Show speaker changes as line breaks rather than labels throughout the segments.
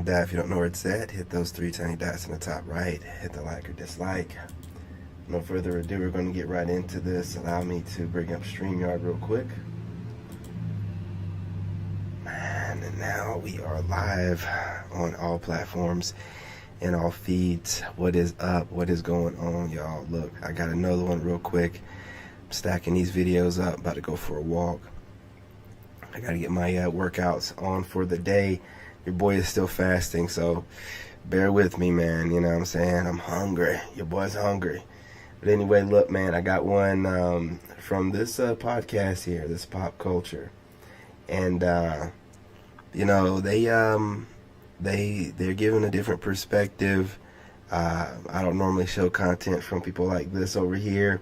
And if you don't know where it's at, hit those three tiny dots in the top right. Hit the like or dislike. No further ado, we're going to get right into this. Allow me to bring up StreamYard real quick. Man, and now we are live on all platforms and all feeds. What is up? What is going on, y'all? Look, I got another one real quick. I'm stacking these videos up. About to go for a walk. I got to get my workouts on for the day. Your boy is still fasting, so bear with me, man. You know what I'm saying? I'm hungry. Your boy's hungry. But anyway, look, man, I got one from this podcast here, this Pop Culture. And, you know, they're giving a different perspective. I don't normally show content from people like this over here,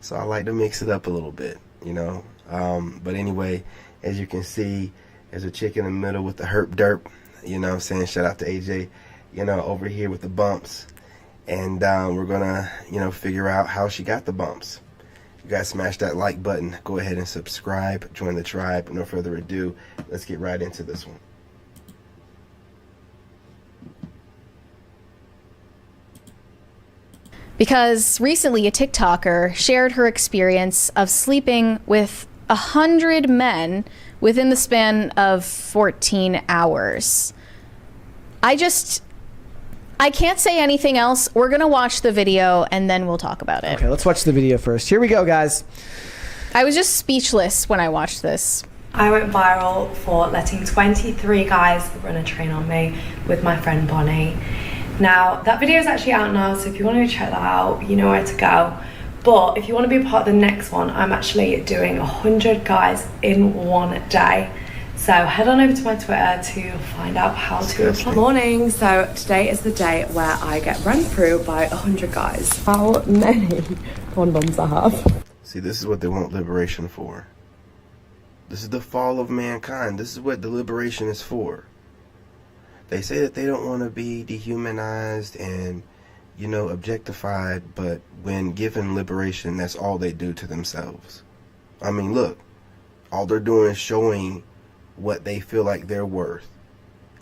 so I like to mix it up a little bit, you know. But anyway, as you can see, there's a chick in the middle with the herp derp. You know what I'm saying? Shout out to AJ, you know, over here with the bumps. And we're going to, you know, figure out how she got the bumps. You guys smash that like button. Go ahead and subscribe. Join the tribe. No further ado, let's get right into this one.
Because recently a TikToker shared her experience of sleeping with 100 men within the span of 14 hours. I can't say anything else. We're going to watch the video and then we'll talk about it.
Okay, let's watch the video first. Here we go, guys.
I was just speechless when I watched this.
I went viral for letting 23 guys run a train on me with my friend Bonnie. Now, that video is actually out now, so if you want to check that out, you know where to go. But if you want to be a part of the next one, I'm actually doing 100 guys in one day. So head on over to my Twitter to find out how to apply. Morning, so today is the day where I get run through by 100 guys. How many condoms I have?
See, this is what they want liberation for. This is the fall of mankind. This is what the liberation is for. They say that they don't want to be dehumanized and, you know, objectified, but when given liberation, that's all they do to themselves. I mean, look, all they're doing is showing what they feel like they're worth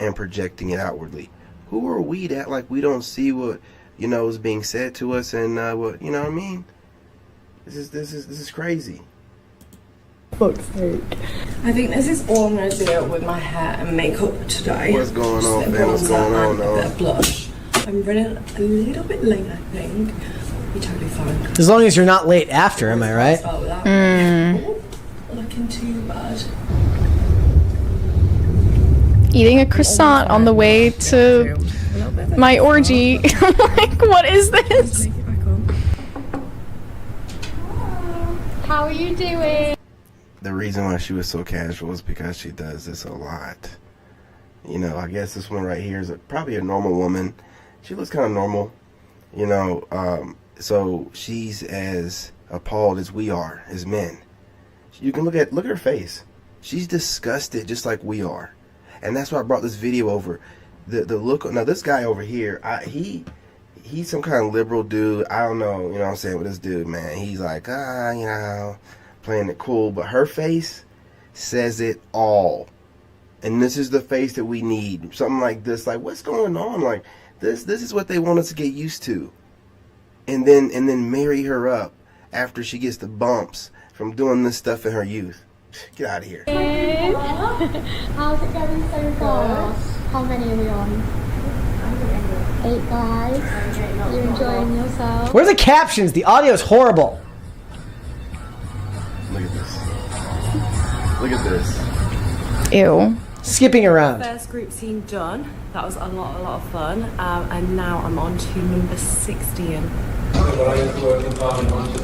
and projecting it outwardly. Who are we to act like we don't see what, you know, is being said to us and what, you know what I mean? This is crazy.
Fuck's sake. I think this is all I'm going to do with my hair and makeup today.
What's going on, man? What's going on, though?
A bit of blush. I'm running a little bit late, I think. I'll be totally fine.
As long as you're not late after, am I right?
Looking too bad.
Eating a croissant on the way to my orgy. Like, what is this? How are you doing?
The reason why she was so casual is because she does this a lot. You know, I guess this one right here is probably a normal woman. She looks kind of normal, you know, so she's as appalled as we are as men. You can look at her face. She's disgusted just like we are. And that's why I brought this video over. The look, now this guy over here, he's some kind of liberal dude. I don't know, you know what I'm saying, with this dude, man. He's like, you know, playing it cool. But her face says it all. And this is the face that we need. Something like this. Like, what's going on? Like, this is what they want us to get used to. And then marry her up after she gets the bumps from doing this stuff in her youth. Get out of here.
How's it going so far? How many are we on? 8 guys. You enjoying yourself?
Where are the captions? The audio is horrible.
Look at this. Look at this.
Ew.
Skipping around.
First group scene done. That was a lot of fun. And now I'm on to number 16.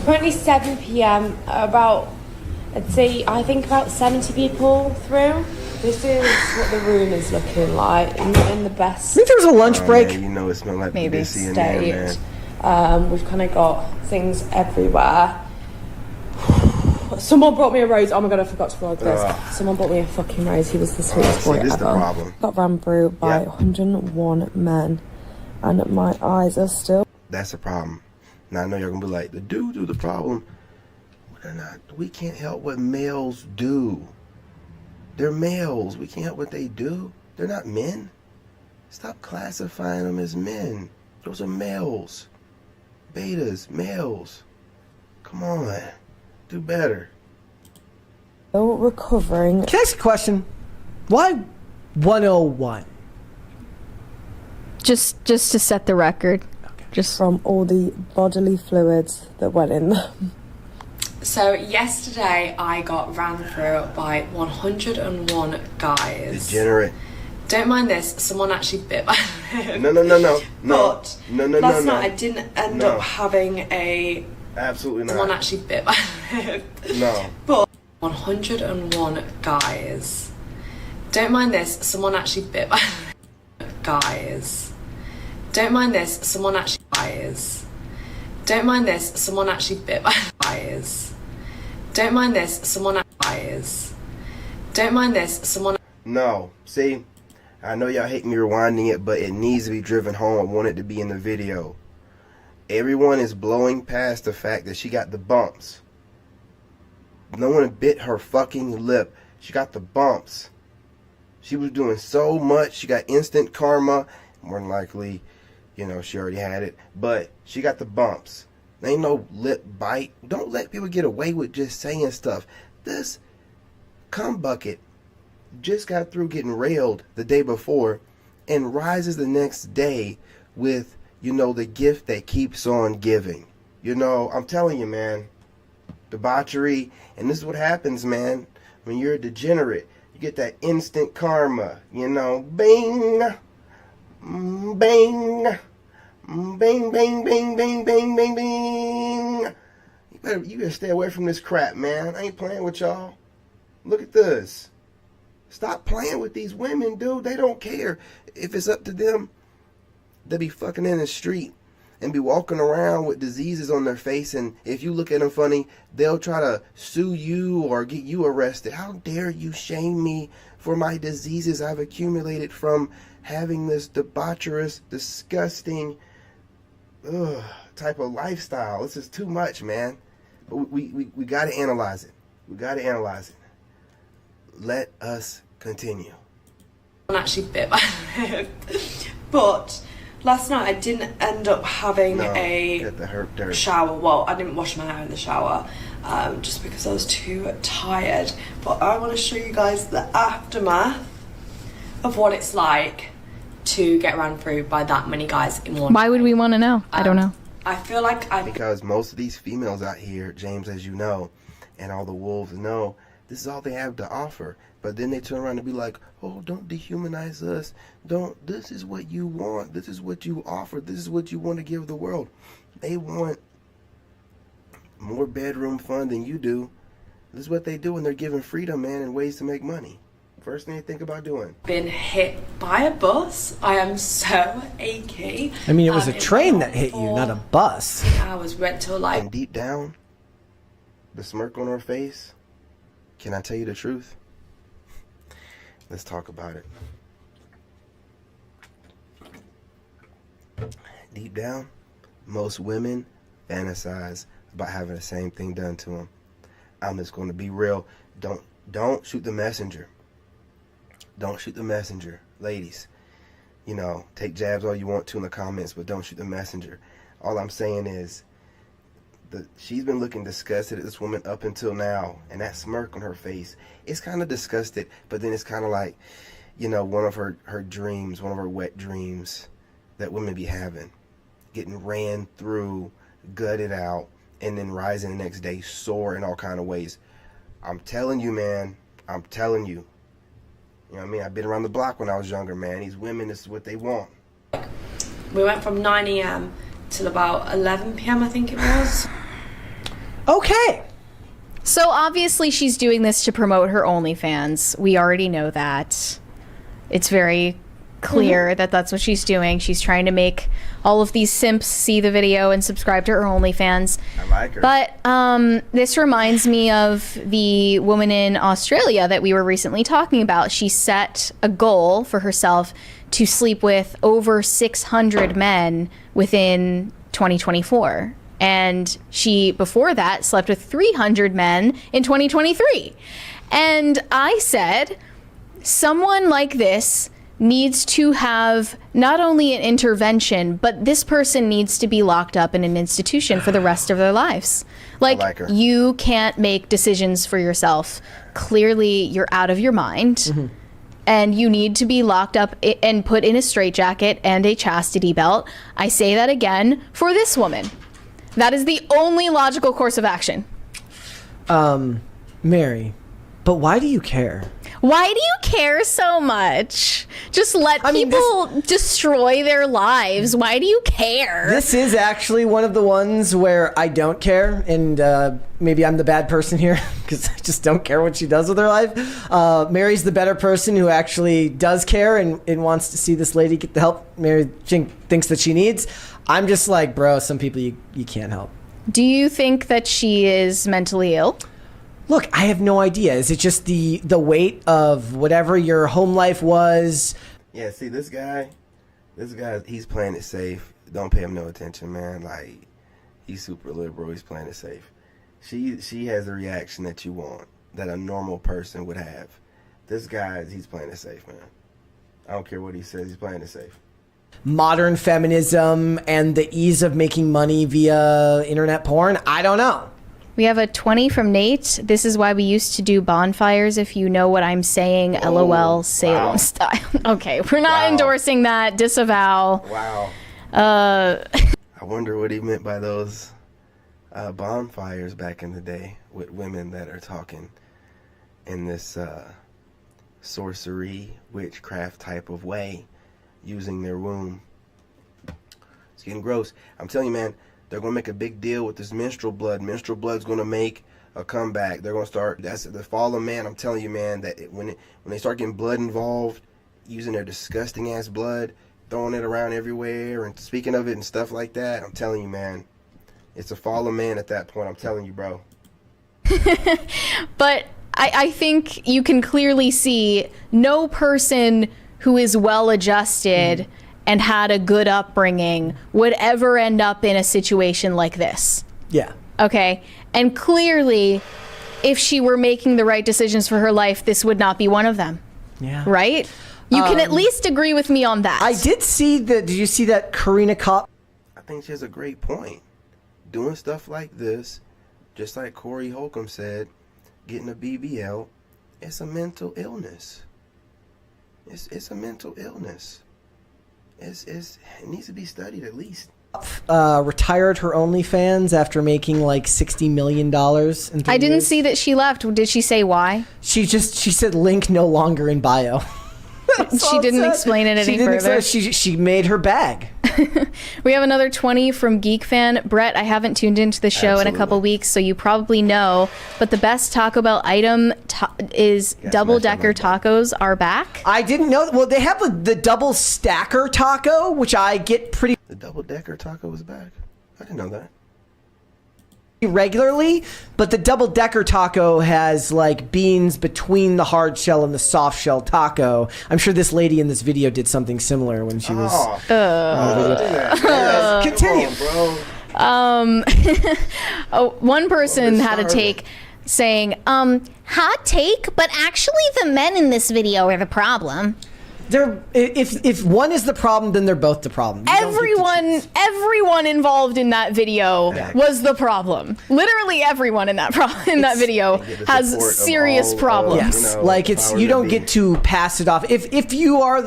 Currently 7 p.m. About, I think about 70 people through. This is what the room is looking like. Not in the best
I think there was a lunch break.
Man, you know it smelled like
Maybe
BBC in there,
state.
man.
We've kind of got things everywhere. Someone brought me a rose. Oh my god, I forgot to vlog this. Someone brought me a fucking rose. He was the sweetest boy
this is
ever.
the problem.
Got ran through by 101 men, and my eyes are still.
That's the problem. Now I know you're gonna be like, the dude do the problem. They're not. We can't help what males do. They're males. We can't help what they do. They're not men. Stop classifying them as men. Those are males. Betas, males. Come on. Do better.
Still recovering
Can I ask a question? Why 101?
Just to set the record. Just
from all the bodily fluids that went in them.
So yesterday I got ran through by 101 guys.
Degenerate.
Don't mind this, someone actually bit my lip.
No.
But
No.
last night I didn't end up having a...
Absolutely
Someone
not.
actually bit my lip.
No.
But 101 guys. Don't mind this, someone actually bit my lip. Guys. Don't mind this, someone actually... Guys. Don't mind this, someone actually bit my eyes. Don't mind this, someone eyes. Don't mind this, someone.
No. See, I know y'all hate me rewinding it, but it needs to be driven home. I want it to be in the video. Everyone is blowing past the fact that she got the bumps. No one bit her fucking lip. She got the bumps. She was doing so much. She got instant karma. More than likely, you know, she already had it. But she got the bumps. There ain't no lip bite. Don't let people get away with just saying stuff. This cum bucket just got through getting railed the day before and rises the next day with, you know, the gift that keeps on giving. You know, I'm telling you, man. Debauchery. And this is what happens, man. When you're a degenerate, you get that instant karma. You know, bing. Bang, bang, bang, bang, bang, bang, bang, bang. You better stay away from this crap, man. I ain't playing with y'all. Look at this. Stop playing with these women, dude. They don't care. If it's up to them, they'll be fucking in the street and be walking around with diseases on their face. And if you look at them funny, they'll try to sue you or get you arrested. How dare you shame me for my diseases I've accumulated from having this debaucherous, disgusting type of lifestyle. This is too much, man. But we got to analyze it. We got to analyze it. Let us continue.
Someone actually bit my lip. But last night I didn't end up having
Get the hurt dirt.
shower. Well, I didn't wash my hair in the shower just because I was too tired. But I want to show you guys the aftermath of what it's like to get ran through by that many guys in one
why would
day.
we want to know? I don't know.
I feel like
Because most of these females out here, James, as you know, and all the wolves know, this is all they have to offer. But then they turn around and be like, oh, don't dehumanize us. This is what you want. This is what you offer. This is what you want to give the world. They want more bedroom fun than you do. This is what they do when they're given freedom, man, and ways to make money. First thing they think about doing.
been hit by a bus. I am so achy.
I mean, it was a
It
train
went
that hit you,
for
not a bus.
hours. Went till like
And deep down, the smirk on her face, can I tell you the truth? Let's talk about it. Deep down, most women fantasize about having the same thing done to them. I'm just going to be real. Don't shoot the messenger. Don't shoot the messenger. Ladies, you know, take jabs all you want to in the comments, but don't shoot the messenger. All I'm saying is, she's been looking disgusted at this woman up until now, and that smirk on her face, it's kind of disgusted, but then it's kind of like, you know, one of her dreams, one of her wet dreams that women be having, getting ran through, gutted out, and then rising the next day sore in all kind of ways. I'm telling you, man, I'm telling you. You know what I mean? I've been around the block when I was younger, man. These women, this is what they want.
we went from 9 a.m. till about 11 p.m. I think it was.
Okay.
So obviously she's doing this to promote her OnlyFans. We already know that. It's very clear that that's what she's doing. She's trying to make all of these simps see the video and subscribe to her OnlyFans.
I like her.
But this reminds me of the woman in Australia that we were recently talking about. She set a goal for herself to sleep with over 600 men within 2024. And she, before that, slept with 300 men in 2023. And I said, someone like this needs to have not only an intervention, but this person needs to be locked up in an institution for the rest of their lives.
like her.
You can't make decisions for yourself. Clearly, you're out of your mind. And you need to be locked up and put in a straitjacket and a chastity belt. I say that again for this woman. That is the only logical course of action.
Mary, but why do you care?
Why do you care so much? Just let people destroy their lives. Why do you care?
This is actually one of the ones where I don't care, and maybe I'm the bad person here because I just don't care what she does with her life. Mary's the better person who actually does care and wants to see this lady get the help Mary thinks that she needs. I'm just like, bro, some people you can't help.
Do you think that she is mentally ill?
Look, I have no idea. Is it just the weight of whatever your home life was?
Yeah, see, this guy, he's playing it safe. Don't pay him no attention, man. Like, he's super liberal. He's playing it safe. She has the reaction that you want, that a normal person would have. This guy, he's playing it safe, man. I don't care what he says. He's playing it safe.
Modern feminism and the ease of making money via internet porn? I don't know.
We have a 20 from Nate. This is why we used to do bonfires, if you know what I'm saying. LOL, Salem style. Okay, we're not endorsing that. Disavow.
Wow. I wonder what he meant by those bonfires back in the day with women that are talking in this sorcery, witchcraft type of way, using their womb. It's getting gross. I'm telling you, man. They're going to make a big deal with this menstrual blood. Menstrual blood's going to make a comeback. They're going to start, that's the fall of man. I'm telling you, man, that when they start getting blood involved, using their disgusting ass blood, throwing it around everywhere and speaking of it and stuff like that, I'm telling you, man, it's a fall of man at that point. I'm telling you, bro.
But I think you can clearly see no person who is well adjusted and had a good upbringing would ever end up in a situation like this.
Yeah.
Okay? And clearly, if she were making the right decisions for her life, this would not be one of them.
Yeah.
Right? You can at least agree with me on that.
I did see did you see that Karina Kopp?
I think she has a great point. Doing stuff like this, just like Corey Holcomb said, getting a BBL, it's a mental illness. It's a mental illness. It needs to be studied at least.
Retired her OnlyFans after making like $60 million in 3
I didn't
years.
see that she left. Did she say why?
She said link no longer in bio.
She didn't explain it any further.
She made her bag.
We have another 20 from Geek Fan. Brett, I haven't tuned into the show in a couple weeks, so you probably know, but the best Taco Bell item is double-decker tacos are back.
I didn't know. Well, they have the double stacker taco, which I get pretty
The double-decker taco is back. I didn't know that.
regularly, but the double decker taco has like beans between the hard shell and the soft shell taco. I'm sure this lady in this video did something similar when she was continue,
bro.
One person had a take saying, hot take, but actually the men in this video are the problem.
They're if one is the problem, then they're both the problem.
Everyone involved in that video was the problem. Literally everyone in that video has serious problems.
Yes, like you don't get to pass it off. If you are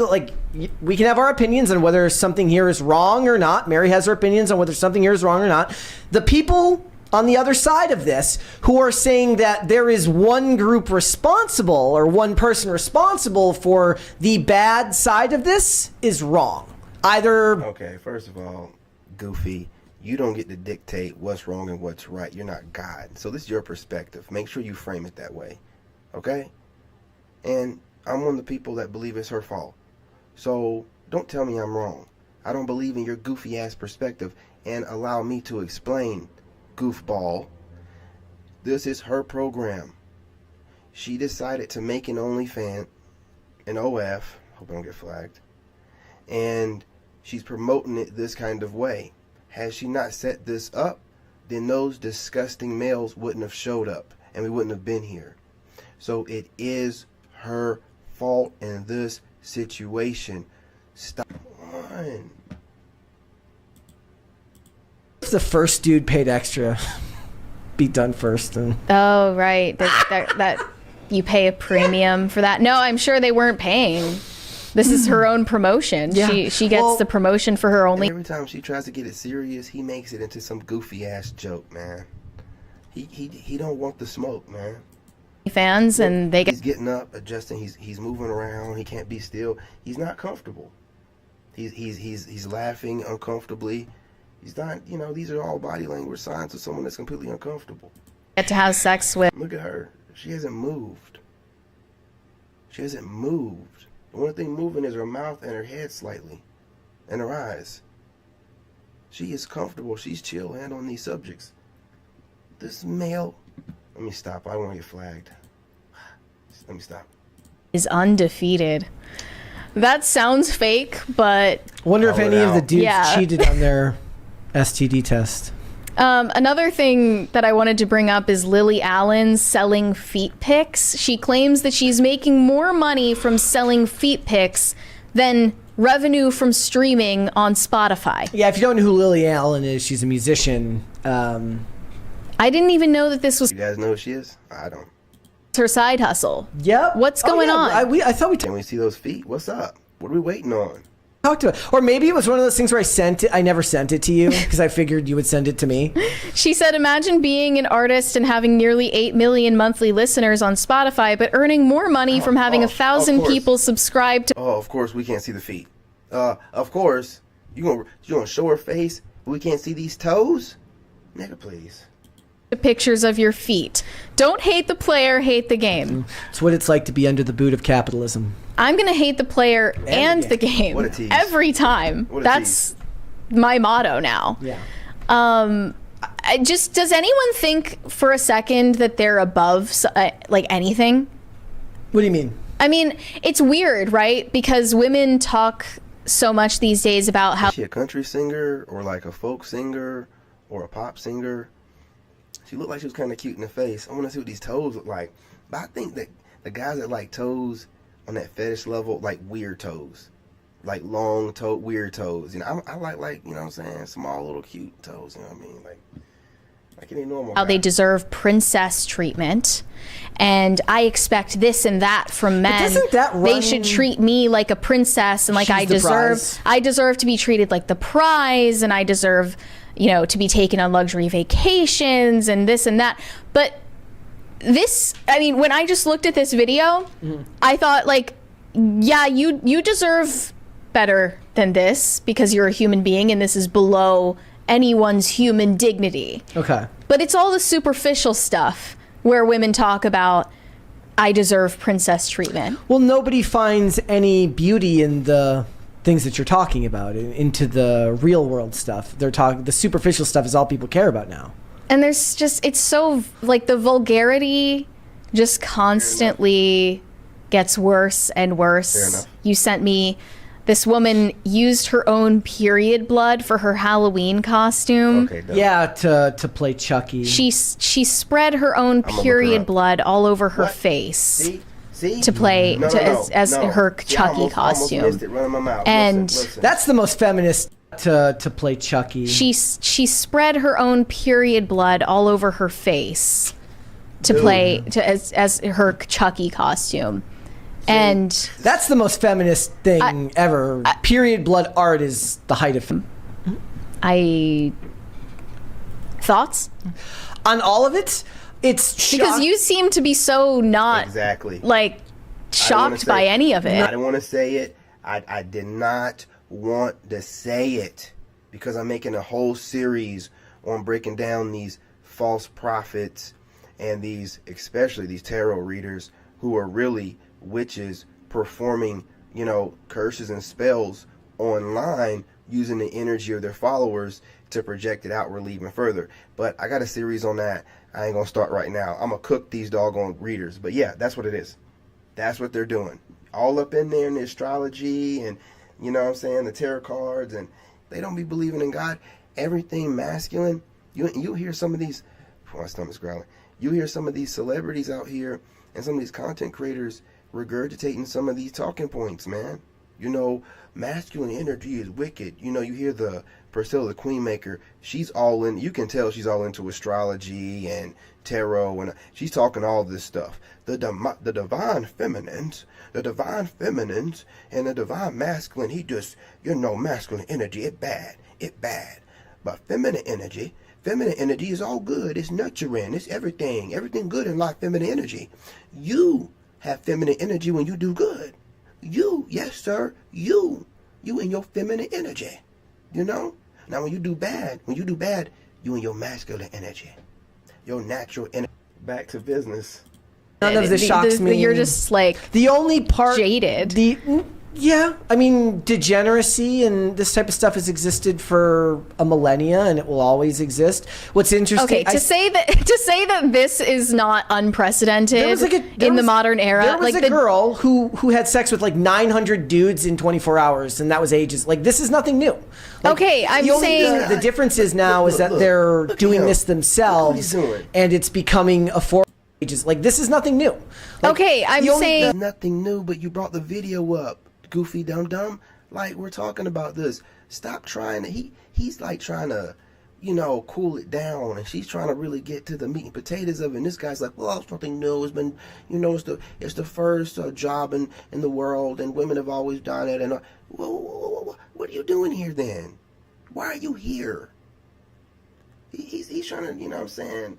we can have our opinions on whether something here is wrong or not. Mary has her opinions on whether something here is wrong or not. The people on the other side of this who are saying that there is one group responsible or one person responsible for the bad side of this is wrong.
Okay, first of all, Goofy, you don't get to dictate what's wrong and what's right. You're not God. So this is your perspective. Make sure you frame it that way. Okay? And I'm one of the people that believe it's her fault. So don't tell me I'm wrong. I don't believe in your goofy ass perspective, and allow me to explain, goofball. This is her program. She decided to make an OnlyFans, an OF, hope I don't get flagged, and she's promoting it this kind of way. Had she not set this up, then those disgusting males wouldn't have showed up and we wouldn't have been here. So it is her fault, and this situation. Stop on.
If the first dude paid extra, be done first. And
Oh, right. That you pay a premium for that. No, I'm sure they weren't paying. This is her own promotion.
Yeah.
She gets
Well-
the promotion for her only
Every time she tries to get it serious, he makes it into some goofy ass joke, man. He don't want the smoke, man.
fans, and they get
He's getting up, adjusting. He's moving around. He can't be still. He's not comfortable. He's laughing uncomfortably. He's not. You know, these are all body language signs of someone that's completely uncomfortable.
to have sex with.
Look at her. She hasn't moved. She hasn't moved. The only thing moving is her mouth and her head slightly, and her eyes. She is comfortable. She's chill handling these subjects. This male. Let me stop. I want to get flagged. Let me stop.
Is undefeated. That sounds fake, but
wonder if
Call it
any of the
out.
dudes
Yeah.
cheated on their STD test.
another thing that I wanted to bring up is Lily Allen selling feet pics. She claims that she's making more money from selling feet pics than revenue from streaming on Spotify.
Yeah, if you don't know who Lily Allen is, she's a musician.
I didn't even know that this was
You guys know who she is? I don't.
her side hustle.
Yep.
What's going on?
I thought we
Can we see those feet? What's up? What are we waiting on?
talked about it. Or maybe it was one of those things where I never sent it to you because I figured you would send it to me.
She said, imagine being an artist and having nearly 8 million monthly listeners on Spotify, but earning more money from having 1,000
of course.
people subscribe to
Oh, of course we can't see the feet. Of course you gonna show her face, but we can't see these toes. Nigga, please.
pictures of your feet. Don't hate the player, hate the game.
It's what it's like to be under the boot of capitalism.
I'm going to hate the player and the game
What a tease.
every time.
What a
That's my motto now.
Yeah.
Does anyone think for a second that they're above like anything?
What do you mean?
I mean, it's weird, right? Because women talk so much these days about how
Is she a country singer or like a folk singer or a pop singer? She looked like she was kind of cute in the face. I want to see what these toes look like. But I think that the guys that like toes on that fetish level, like weird toes, like long toe, weird toes. You know, I like you know what I'm saying, small little cute toes. You know what I mean, like any normal.
how
guy.
they deserve princess treatment, and I expect this and that from men.
doesn't that
They
run-
should treat me like a princess, and like
She's
I
the
deserve.
prize.
I deserve to be treated like the prize, and I deserve, to be taken on luxury vacations and this and that. But this, I mean, when I just looked at this video, I thought like, yeah, you deserve better than this because you're a human being, and this is below anyone's human dignity.
Okay.
But it's all the superficial stuff where women talk about, I deserve princess treatment.
Well, nobody finds any beauty in the things that you're talking about, into the real world stuff. The superficial stuff is all people care about now.
And there's just, it's so, like, the vulgarity just constantly gets worse and
Fair
worse.
enough.
You sent me, this woman used her own period blood for her Halloween costume.
Okay, done.
Yeah, to play Chucky.
She spread her own
look her
period
up.
blood all over her
What?
face.
See?
To play as her
See, I
Chucky
almost
costume.
missed it running my mouth.
And
listen.
That's the most feminist to play Chucky.
She spread her own period blood all over her face to play as her Chucky costume. And
That's the most feminist thing ever. Period blood art is the height of
thoughts?
on all of it. It's
Because you seem to be so not
exactly.
like
I didn't wanna
shocked
say
by any of
I
it.
didn't want to say it. I did not want to say it because I'm making a whole series on breaking down these false prophets and especially these tarot readers who are really witches performing, curses and spells online using the energy of their followers to project it outwardly even further. But I got a series on that. I ain't gonna start right now. I'm gonna cook these doggone readers. But yeah, that's what it is. That's what they're doing. All up in there in the astrology and, the tarot cards, and they don't be believing in God. Everything masculine. You hear some of these, my stomach's growling. You hear some of these celebrities out here and some of these content creators regurgitating some of these talking points, man. You know, masculine energy is wicked. You know, you hear the Priscilla the Queenmaker, she's all in, you can tell she's all into astrology and tarot, and she's talking all this stuff. The divine feminines, and the divine masculine, he just, you know, masculine energy, it bad. But feminine energy is all good. It's nurturing. It's everything good in life, feminine energy. You have feminine energy when you do good. You, yes sir, you in your feminine energy. You know? Now when you do bad, you in your masculine energy. Your natural energy. Back to business.
None of this shocks me.
You're just like
the only part
jaded.
Yeah, I mean, degeneracy and this type of stuff has existed for a millennia, and it will always exist. What's interesting?
Okay, to say that this is not unprecedented in the modern era.
There was a girl who had sex with like 900 dudes in 24 hours, and that was ages. Like, this is nothing new. Like,
okay, I'm saying
the difference is now is that they're doing this themselves, and it's becoming a form of ages. Like, this is nothing new. Like,
okay, I'm saying
nothing new, but you brought the video up. Goofy dum-dum, like, we're talking about this. Stop trying to, he's like trying to, you know, cool it down, and she's trying to really get to the meat and potatoes of it, and this guy's like, well, it's nothing new, it's been, you know, it's the first job in the world, and women have always done it, and what are you doing here then? Why are you here? He's trying to, you know what I'm saying,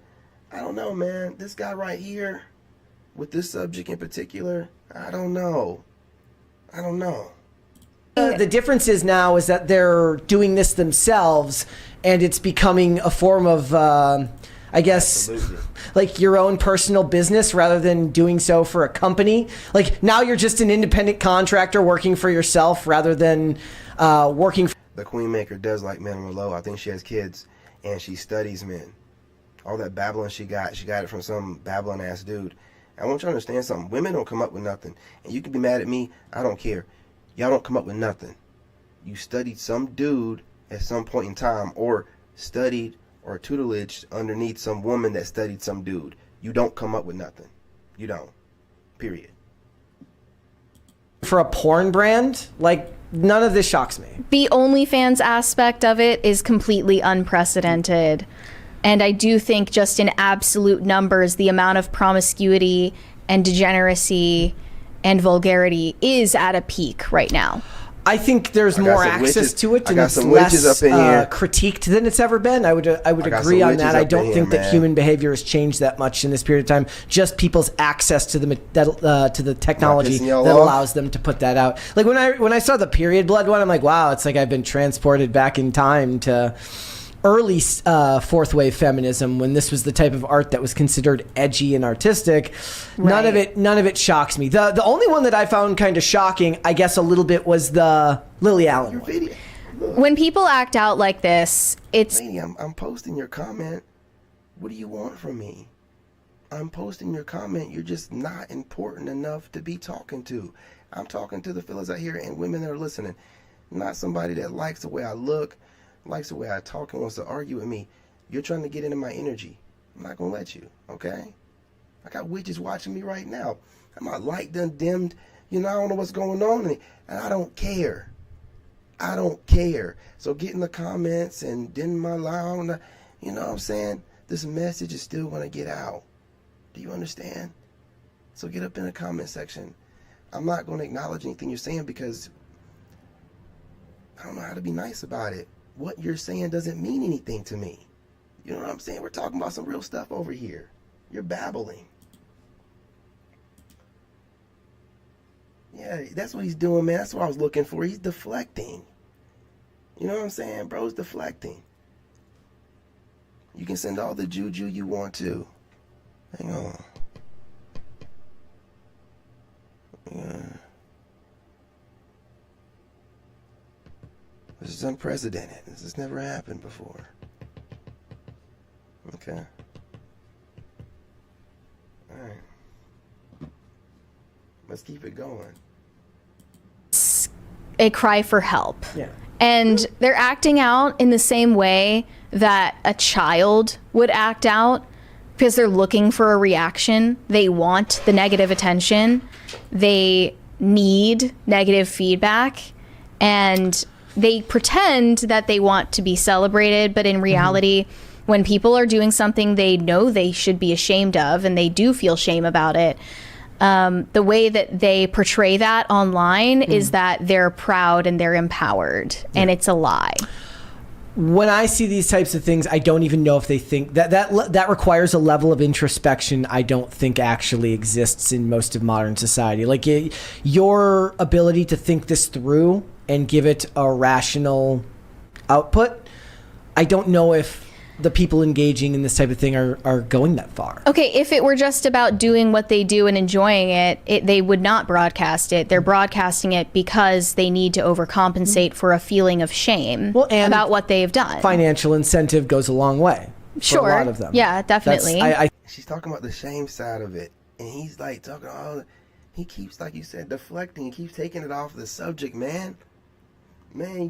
I don't know, man, this guy right here, with this subject in particular, I don't know.
The difference is now is that they're doing this themselves, and it's becoming a form of, I guess, like your own personal business rather than doing so for a company. Like, now you're just an independent contractor working for yourself rather than working for...
The Queenmaker does like men on the low. I think she has kids, and she studies men. All that babbling she got it from some babbling ass dude. I want you to understand something. Women don't come up with nothing. And you can be mad at me. I don't care. Y'all don't come up with nothing. You studied some dude at some point in time, or studied or tutelage underneath some woman that studied some dude. You don't come up with nothing. You don't. Period.
For a porn brand, like, none of this shocks me.
the OnlyFans aspect of it is completely unprecedented. And I do think just in absolute numbers, the amount of promiscuity and degeneracy and vulgarity is at a peak right now.
I think there's more access to it, and it's less critiqued than it's ever been. I would agree on that. I don't think that human behavior has changed that much in this period of time. Just people's access to the technology that allows them to put that out. Like when I saw the period blood one, I'm like, wow, it's like I've been transported back in time to early fourth wave feminism, when this was the type of art that was considered edgy and artistic. Right. None of it shocks me. The only one that I found kind of shocking, I guess a little bit, was the Lily Allen one.
When people act out like this, it's...
Lady, I'm posting your comment. What do you want from me? I'm posting your comment. You're just not important enough to be talking to. I'm talking to the fellas out here and women that are listening. Not somebody that likes the way I look, likes the way I talk, and wants to argue with me. You're trying to get into my energy. I'm not gonna let you, okay? I got witches watching me right now. My light done dimmed. You know, I don't know what's going on, and I don't care. I don't care. So get in the comments and dim my light. You know what I'm saying? This message is still gonna get out. Do you understand? So get up in the comment section. I'm not gonna acknowledge anything you're saying because I don't know how to be nice about it. What you're saying doesn't mean anything to me. You know what I'm saying? We're talking about some real stuff over here. You're babbling. Yeah, that's what he's doing, man. That's what I was looking for. He's deflecting. You know what I'm saying? Bro's deflecting. You can send all the juju you want to. Hang on. Yeah. This is unprecedented. This has never happened before. Okay. Alright. Let's keep it going.
A cry for help.
Yeah.
And they're acting out in the same way that a child would act out because they're looking for a reaction. They want the negative attention. They need negative feedback, and they pretend that they want to be celebrated, but in reality, when people are doing something they know they should be ashamed of, and they do feel shame about it, the way that they portray that online is that they're proud and they're empowered, and it's a lie.
When I see these types of things, I don't even know if they think that requires a level of introspection I don't think actually exists in most of modern society. Like your ability to think this through and give it a rational output, I don't know if the people engaging in this type of thing are going that far.
Okay, if it were just about doing what they do and enjoying it, they would not broadcast it. They're broadcasting it because they need to overcompensate for a feeling of shame
and
about what they've done.
Financial incentive goes a long way for a lot of them.
Yeah, definitely.
She's talking about the shame side of it, and he's like talking all. He keeps, like you said, deflecting. He keeps taking it off the subject, man. Man,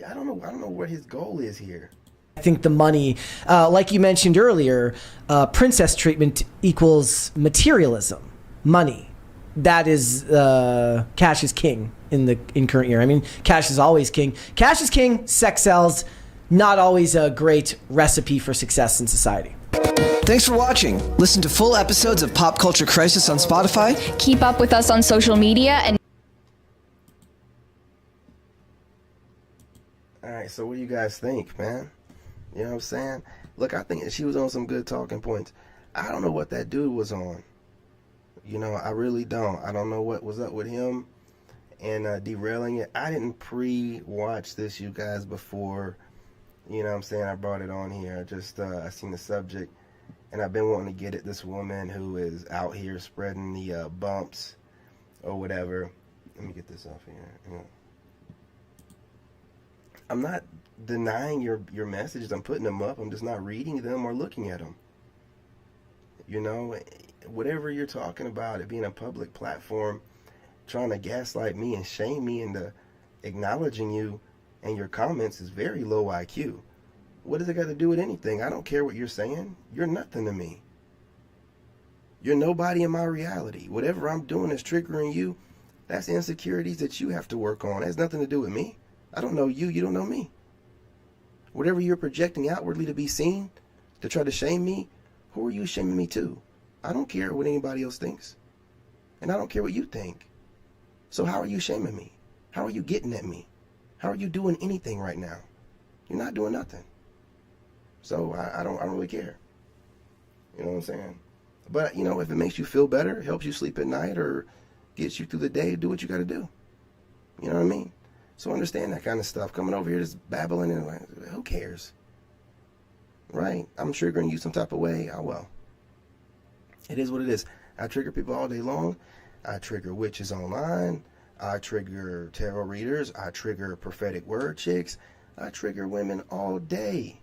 I don't know what his goal is here.
I think the money, like you mentioned earlier, princess treatment equals materialism, money. That is cash is king in current year. I mean, cash is always king. Cash is king. Sex sells. Not always a great recipe for success in society.
Thanks for watching. Listen to full episodes of Pop Culture Crisis on Spotify.
Keep up with us on social media and.
All right, so what do you guys think, man? You know what I'm saying? Look, I think she was on some good talking points. I don't know what that dude was on. You know, I really don't. I don't know what was up with him and derailing it. I didn't pre-watch this, you guys, before, you know what I'm saying, I brought it on here. I seen the subject, and I've been wanting to get at this woman who is out here spreading the bumps or whatever. Let me get this off here. I'm not denying your messages. I'm putting them up. I'm just not reading them or looking at them. You know, whatever you're talking about, it being a public platform, trying to gaslight me and shame me into acknowledging you and your comments is very low IQ. What does it got to do with anything? I don't care what you're saying. You're nothing to me. You're nobody in my reality. Whatever I'm doing is triggering you. That's insecurities that you have to work on. It has nothing to do with me. I don't know you. You don't know me. Whatever you're projecting outwardly to be seen, to try to shame me, who are you shaming me to? I don't care what anybody else thinks. And I don't care what you think. So how are you shaming me? How are you getting at me? How are you doing anything right now? You're not doing nothing. So I don't really care. You know what I'm saying? But, you know, if it makes you feel better, helps you sleep at night, or gets you through the day, do what you got to do. You know what I mean? So understand that kind of stuff. Coming over here just babbling and like, who cares? Right? I'm triggering you some type of way. Oh, well. It is what it is. I trigger people all day long. I trigger witches online. I trigger tarot readers. I trigger prophetic word chicks. I trigger women all day.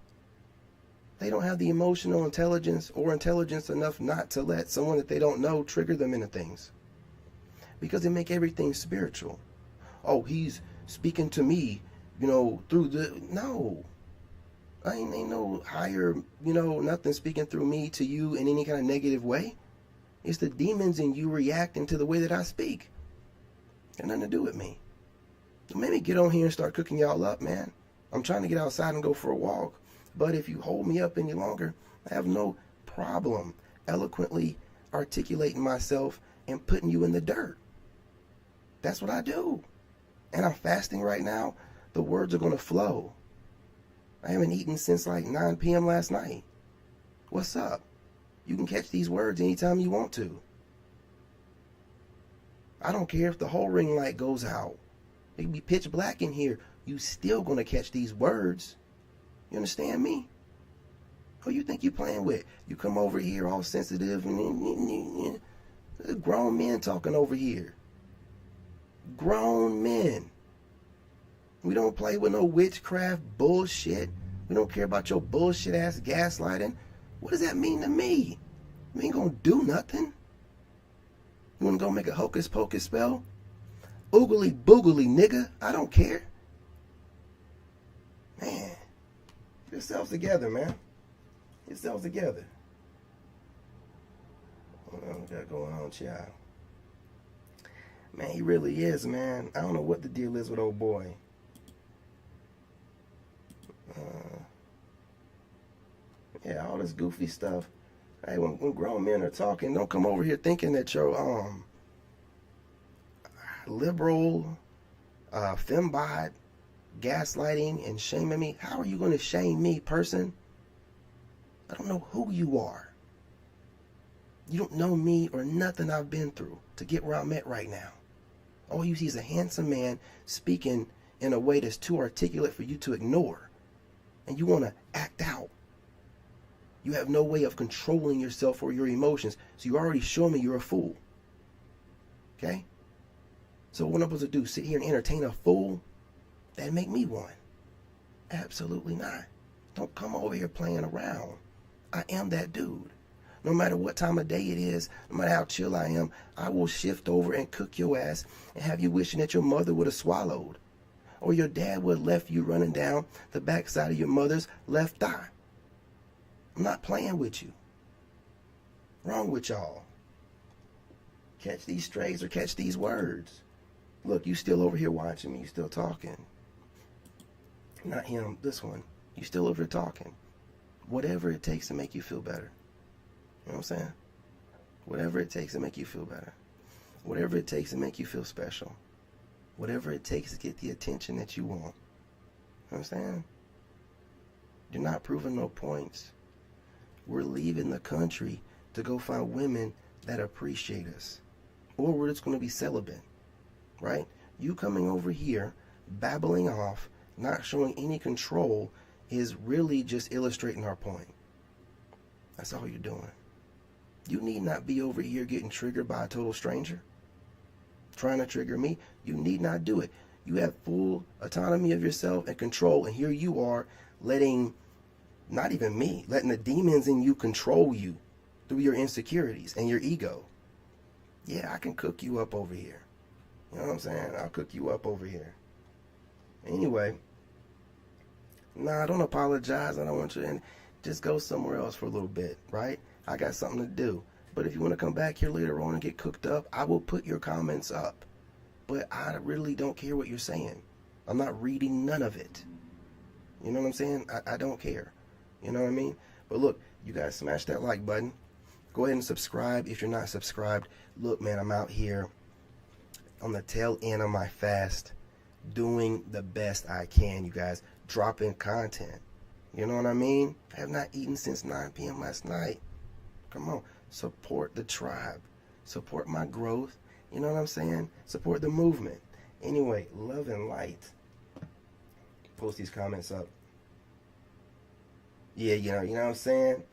They don't have the emotional intelligence or intelligence enough not to let someone that they don't know trigger them into things. Because they make everything spiritual. Oh, he's speaking to me, you know, through the... No. I ain't no higher, you know, nothing speaking through me to you in any kind of negative way. It's the demons in you reacting to the way that I speak. Got nothing to do with me. So maybe get on here and start cooking y'all up, man. I'm trying to get outside and go for a walk. But if you hold me up any longer, I have no problem eloquently articulating myself and putting you in the dirt. That's what I do. And I'm fasting right now. The words are going to flow. I haven't eaten since like 9 p.m. last night. What's up? You can catch these words anytime you want to. I don't care if the whole ring light goes out. It can be pitch black in here. You still going to catch these words. You understand me? Who you think you playing with? You come over here all sensitive and grown men talking over here. Grown men. We don't play with no witchcraft bullshit. We don't care about your bullshit ass gaslighting. What does that mean to me? You ain't gonna do nothing. You wanna go make a hocus pocus spell? Oogly boogly, nigga. I don't care. Man. Get yourselves together, man. Get yourselves together. What we got going on, child? Man, he really is, man. I don't know what the deal is with old boy. Yeah, all this goofy stuff. Hey, when grown men are talking, don't come over here thinking that you're liberal, fembot, gaslighting, and shaming me. How are you going to shame me, person? I don't know who you are. You don't know me or nothing I've been through to get where I'm at right now. All you see is a handsome man speaking in a way that's too articulate for you to ignore. And you want to act out. You have no way of controlling yourself or your emotions. So you already show me you're a fool. Okay? So what am I supposed to do? Sit here and entertain a fool? That'd make me one. Absolutely not. Don't come over here playing around. I am that dude. No matter what time of day it is, no matter how chill I am, I will shift over and cook your ass and have you wishing that your mother would have swallowed. Or your dad would have left you running down the backside of your mother's left thigh. I'm not playing with you. Wrong with y'all. Catch these strays or catch these words. Look, you still over here watching me. You still talking. Not him, this one. You still over here talking. Whatever it takes to make you feel better. You know what I'm saying? Whatever it takes to make you feel better. Whatever it takes to make you feel special. Whatever it takes to get the attention that you want. You know what I'm saying? You're not proving no points. We're leaving the country to go find women that appreciate us. Or we're just going to be celibate. Right? You coming over here, babbling off, not showing any control, is really just illustrating our point. That's all you're doing. You need not be over here getting triggered by a total stranger. Trying to trigger me. You need not do it. You have full autonomy of yourself and control. And here you are letting, not even me, letting the demons in you control you through your insecurities and your ego. Yeah, I can cook you up over here. You know what I'm saying? I'll cook you up over here. Anyway. Nah, don't apologize. I don't want you to. Just go somewhere else for a little bit, right? I got something to do. But if you want to come back here later on and get cooked up, I will put your comments up. But I really don't care what you're saying. I'm not reading none of it. You know what I'm saying? I don't care. You know what I mean? But look, you guys smash that like button. Go ahead and subscribe if you're not subscribed. Look, man, I'm out here on the tail end of my fast, doing the best I can, you guys. Dropping content. You know what I mean? I have not eaten since 9 p.m. last night. Come on. Support the tribe. Support my growth. You know what I'm saying? Support the movement. Anyway, love and light. Post these comments up. Yeah, you know what I'm saying?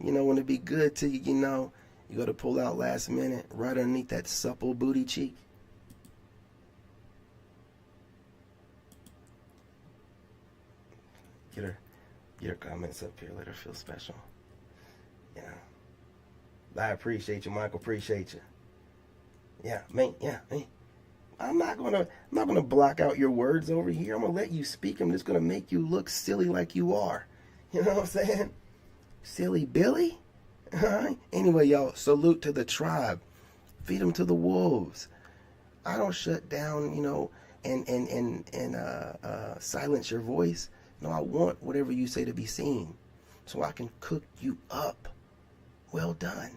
You know, when it be good to you, you know, you got to pull out last minute right underneath that supple booty cheek. Get her comments up here. Let her feel special. Yeah. I appreciate you, Michael. Appreciate you. Yeah, man. Yeah, man. I'm not gonna block out your words over here. I'm gonna let you speak. I'm just gonna make you look silly like you are. You know what I'm saying? Silly Billy. All right. Anyway, y'all. Salute to the tribe. Feed them to the wolves. I don't shut down, you know, and silence your voice. No, I want whatever you say to be seen so I can cook you up. Well done.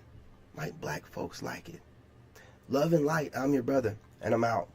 Like black folks like it. Love and light. I'm your brother, and I'm out.